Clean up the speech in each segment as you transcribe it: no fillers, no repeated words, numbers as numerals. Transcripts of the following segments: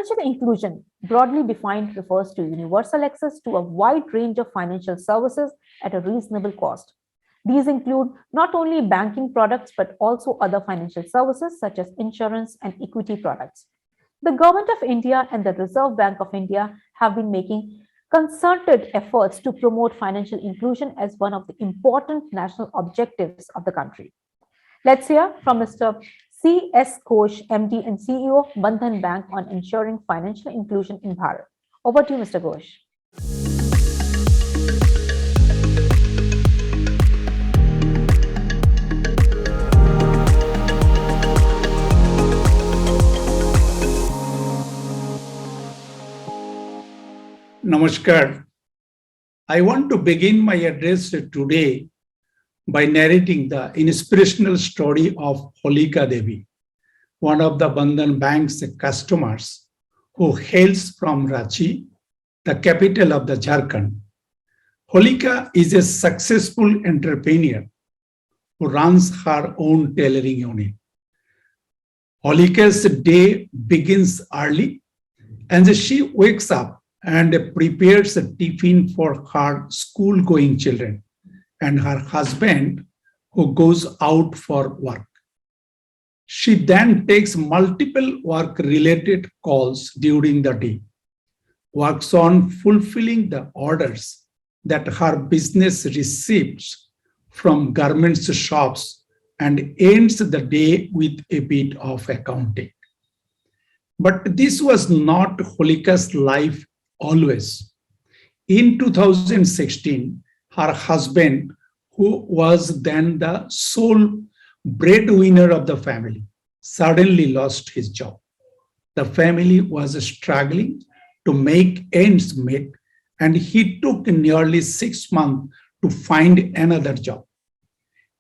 Financial inclusion, broadly defined, refers to universal access to a wide range of financial services at a reasonable cost. These include not only banking products but also other financial services such as insurance and equity products. The Government of India and the Reserve Bank of India have been making concerted efforts to promote financial inclusion as one of the important national objectives of the country. Let's hear from Mr. C.S. Ghosh, MD and CEO, Bandhan Bank, on ensuring financial inclusion in Bharat. Over to you, Mr. Ghosh. Namaskar. I want to begin my address today by narrating the inspirational story of Holika Devi, one of the Bandhan Bank's customers who hails from Ranchi, the capital of the Jharkhand. Holika is a successful entrepreneur who runs her own tailoring unit. Holika's day begins early and she wakes up and prepares a tiffin for her school-going children and her husband who goes out for work. She then takes multiple work-related calls during the day, works on fulfilling the orders that her business receives from garments shops, and ends the day with a bit of accounting. But this was not Holika's life always. In 2016, her husband, who was then the sole breadwinner of the family, suddenly lost his job. The family was struggling to make ends meet, and he took nearly 6 months to find another job.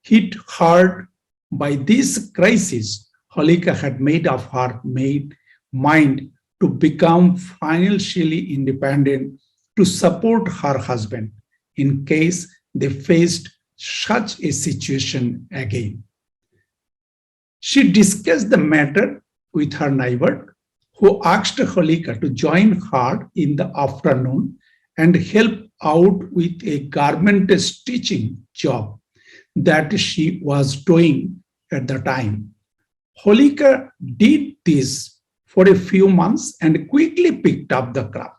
Hit hard by this crisis, Holika had made up her mind to become financially independent to support her husband in case they faced such a situation again. She discussed the matter with her neighbor, who asked Holika to join her in the afternoon and help out with a garment stitching job that she was doing at the time. Holika did this for a few months and quickly picked up the craft.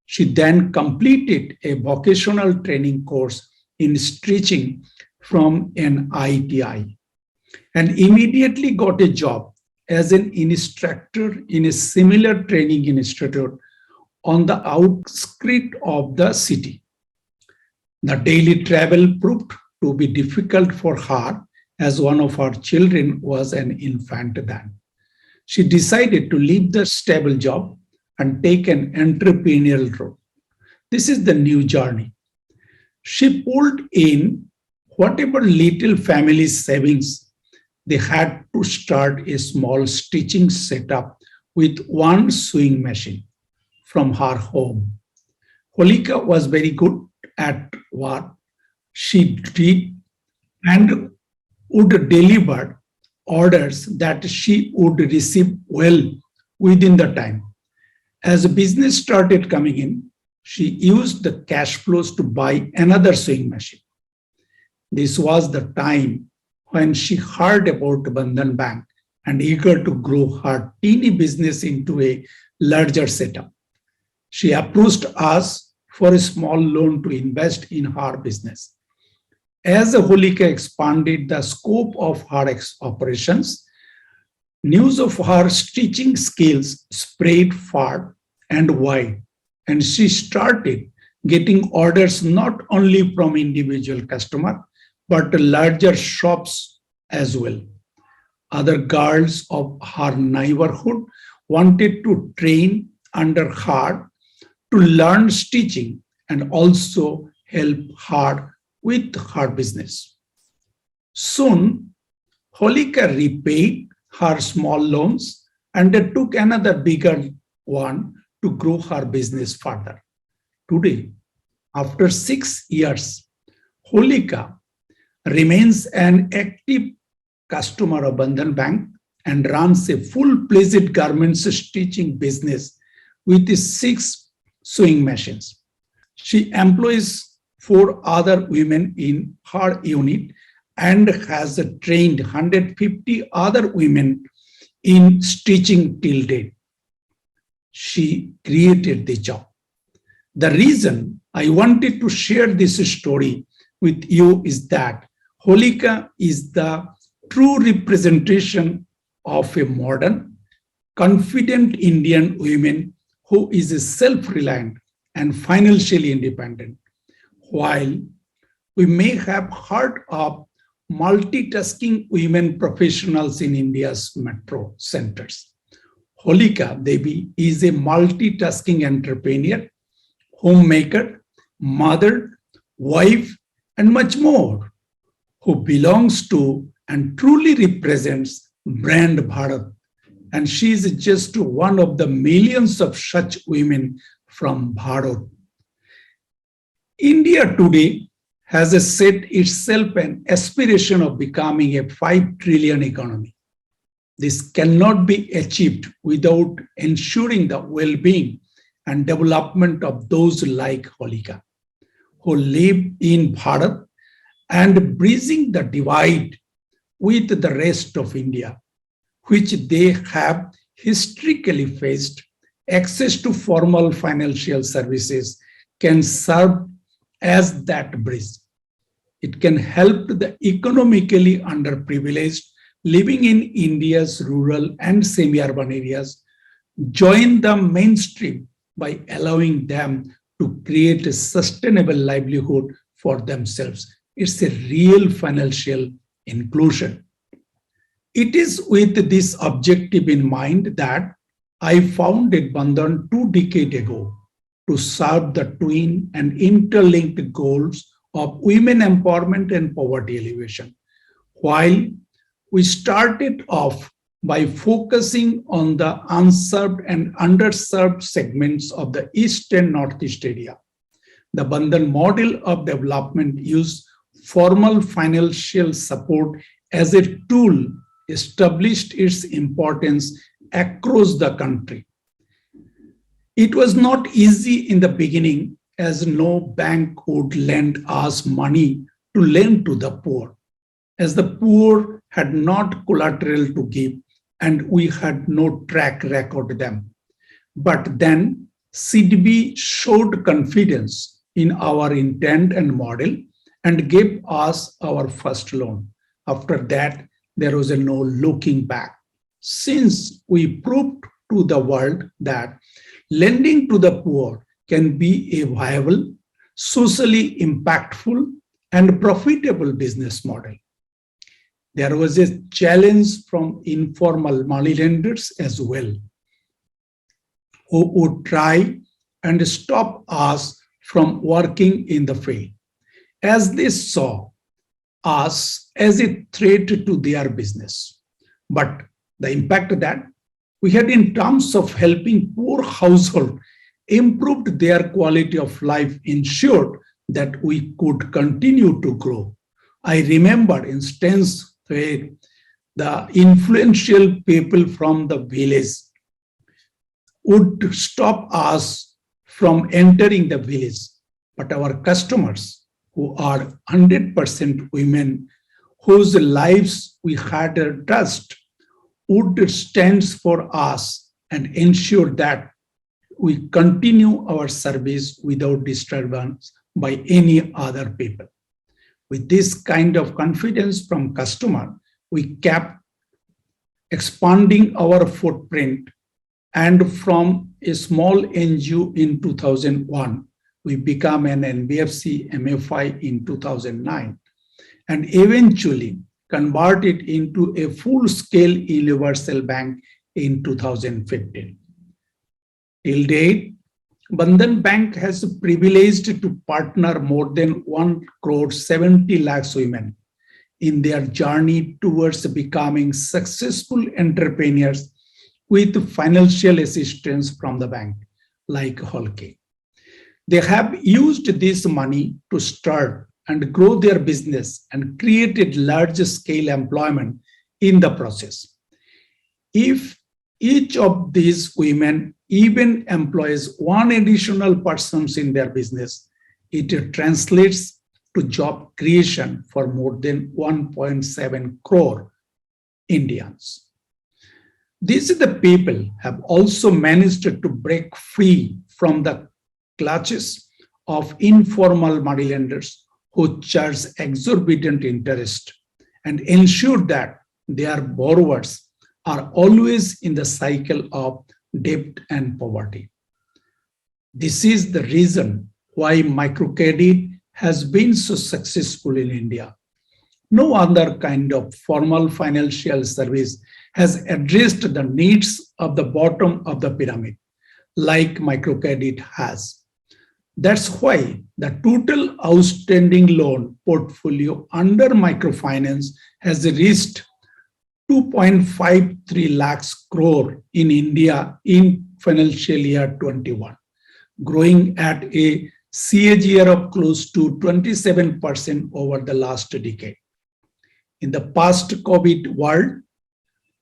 She then completed a vocational training course in stitching from an ITI and immediately got a job as an instructor in a similar training institute on the outskirts of the city. The daily travel proved to be difficult for her as one of her children was an infant then. She decided to leave the stable job and take an entrepreneurial road. This is the new journey. She pulled in whatever little family savings they had to start a small stitching setup with one sewing machine from her home. Holika was very good at what she did and would deliver orders that she would receive well within the time. As business started coming in, she used the cash flows to buy another sewing machine. This was the time when she heard about Bandhan Bank and eager to grow her teeny business into a larger setup. She approached us for a small loan to invest in her business. As Holika expanded the scope of her operations, news of her stitching skills spread far and wide, and she started getting orders not only from individual customers, but larger shops as well. Other girls of her neighborhood wanted to train under her to learn stitching and also help her with her business. Soon, Holika repaid her small loans and took another bigger one to grow her business further. Today, after 6 years, Holika remains an active customer of Bandhan Bank and runs a full-fledged garments stitching business with 6 sewing machines. She employs 4 other women in her unit and has trained 150 other women in stitching till date. She created the job. The reason I wanted to share this story with you is that Holika is the true representation of a modern, confident Indian woman who is self-reliant and financially independent. While we may have heard of multitasking women professionals in India's metro centers, Holika Devi is a multitasking entrepreneur, homemaker, mother, wife, and much more, who belongs to and truly represents brand Bharat. And she is just one of the millions of such women from Bharat. India today has set itself an aspiration of becoming a 5 trillion economy. This cannot be achieved without ensuring the well-being and development of those like Holika, who live in Bharat and bridging the divide with the rest of India, which they have historically faced. Access to formal financial services can serve as that bridge. It can help the economically underprivileged living in India's rural and semi-urban areas join the mainstream by allowing them to create a sustainable livelihood for themselves. It's a real financial inclusion. It is with this objective in mind that I founded Bandhan 2 decades ago to serve the twin and interlinked goals of women empowerment and poverty alleviation. While we started off by focusing on the unserved and underserved segments of the East and Northeast area, the Bandhan model of development used formal financial support as a tool, established its importance across the country. It was not easy in the beginning, as no bank would lend us money to lend to the poor, as the poor had not collateral to give and we had no track record them. But then CDB showed confidence in our intent and model and gave us our first loan. After that, there was no looking back. Since we proved to the world that lending to the poor can be a viable, socially impactful, and profitable business model. There was a challenge from informal money lenders as well, who would try and stop us from working in the field, as they saw us as a threat to their business. But the impact that we had in terms of helping poor households improved their quality of life ensured that we could continue to grow. I remember instance where the influential people from the village would stop us from entering the village, but our customers, who are 100% women, whose lives we had trust, would stand for us and ensure that we continue our service without disturbance by any other people. With this kind of confidence from customer, we kept expanding our footprint, and from a small NGO in 2001, we became an NBFC MFI in 2009, and eventually converted into a full-scale universal bank in 2015. Till date, Bandhan Bank has privileged to partner more than 1 crore 70 lakhs women in their journey towards becoming successful entrepreneurs with financial assistance from the bank, like Holke. They have used this money to start and grow their business and created large-scale employment in the process. If each of these women even employs one additional person in their business, it translates to job creation for more than 1.7 crore Indians. These are the people have also managed to break free from the clutches of informal moneylenders who charge exorbitant interest and ensure that their borrowers are always in the cycle of debt and poverty. This is the reason why microcredit has been so successful in India. No other kind of formal financial service has addressed the needs of the bottom of the pyramid like microcredit has. That's why the total outstanding loan portfolio under microfinance has reached 2.53 lakhs crore in India in financial year 21, growing at a CAGR of close to 27% over the last decade. In the post-COVID world,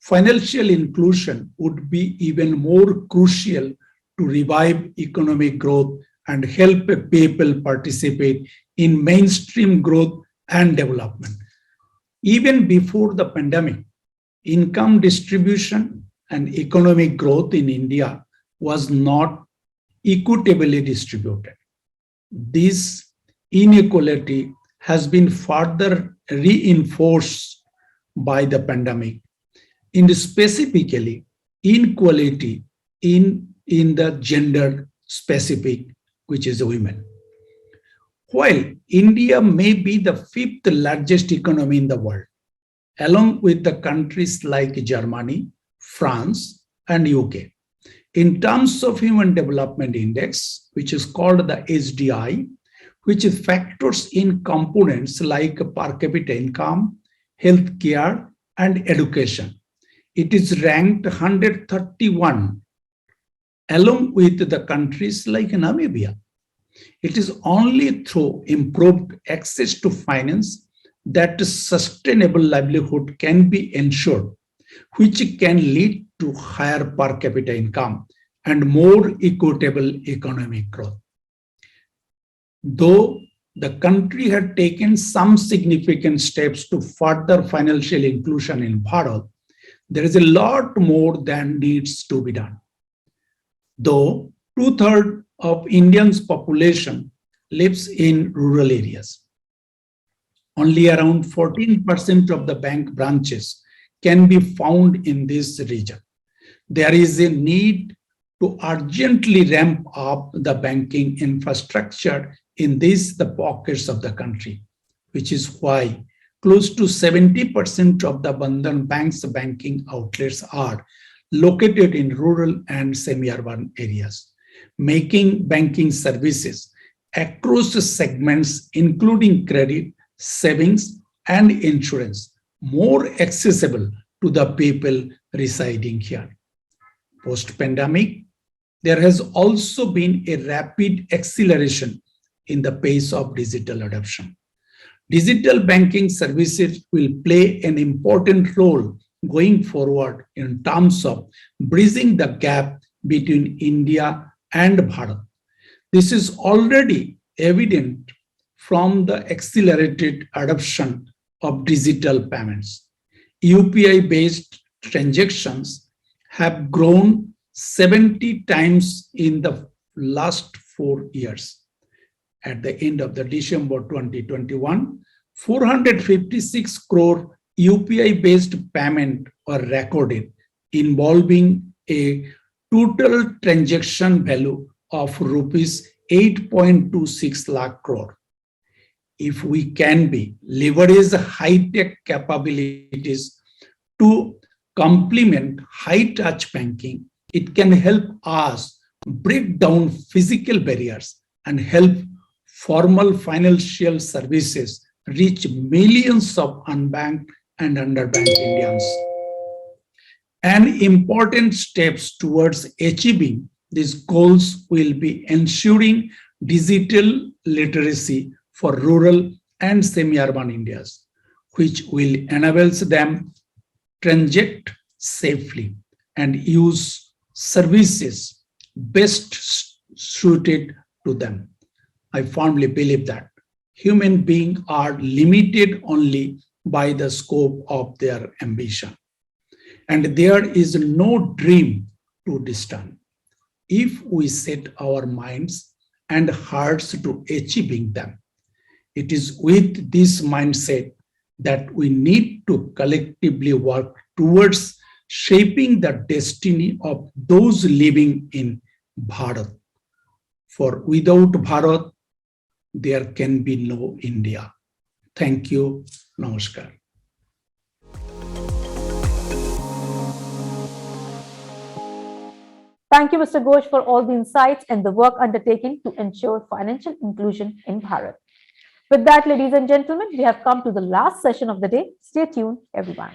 financial inclusion would be even more crucial to revive economic growth and help people participate in mainstream growth and development. Even before the pandemic, income distribution and economic growth in India was not equitably distributed. This inequality has been further reinforced by the pandemic, and specifically inequality in the gender specific, which is women. While India may be the fifth largest economy in the world, along with the countries like Germany, France, and UK, in terms of Human Development Index, which is called the HDI, which factors in components like per capita income, healthcare, and education. It is ranked 131, along with the countries like Namibia. It is only through improved access to finance that sustainable livelihood can be ensured, which can lead to higher per capita income and more equitable economic growth. Though the country had taken some significant steps to further financial inclusion in Bharat, there is a lot more that needs to be done. Though two-thirds of Indians' population lives in rural areas, only around 14% of the bank branches can be found in this region. There is a need to urgently ramp up the banking infrastructure in the pockets of the country, which is why close to 70% of the Bandhan Bank's banking outlets are located in rural and semi-urban areas, making banking services across the segments, including credit, savings, and insurance, more accessible to the people residing here. Post-pandemic, there has also been a rapid acceleration in the pace of digital adoption. Digital banking services will play an important role going forward in terms of bridging the gap between India and Bharat. This is already evident from the accelerated adoption of digital payments. UPI-based transactions have grown 70 times in the last 4 years. At the end of the December 2021, 456 crore UPI-based payment were recorded, involving a total transaction value of rupees 8.26 lakh crore. If we can leverage high-tech capabilities to complement high-touch banking, it can help us break down physical barriers and help formal financial services reach millions of unbanked and underbanked Indians. And important steps towards achieving these goals will be ensuring digital literacy for rural and semi-urban Indians, which will enable them transact safely and use services best suited to them. I firmly believe that human beings are limited only by the scope of their ambition, and there is no dream too distant. If we set our minds and hearts to achieving them, it is with this mindset that we need to collectively work towards shaping the destiny of those living in Bharat. For without Bharat, there can be no India. Thank you. Namaskar. Thank you, Mr. Ghosh, for all the insights and the work undertaken to ensure financial inclusion in Bharat. With that, ladies and gentlemen, we have come to the last session of the day. Stay tuned, everyone.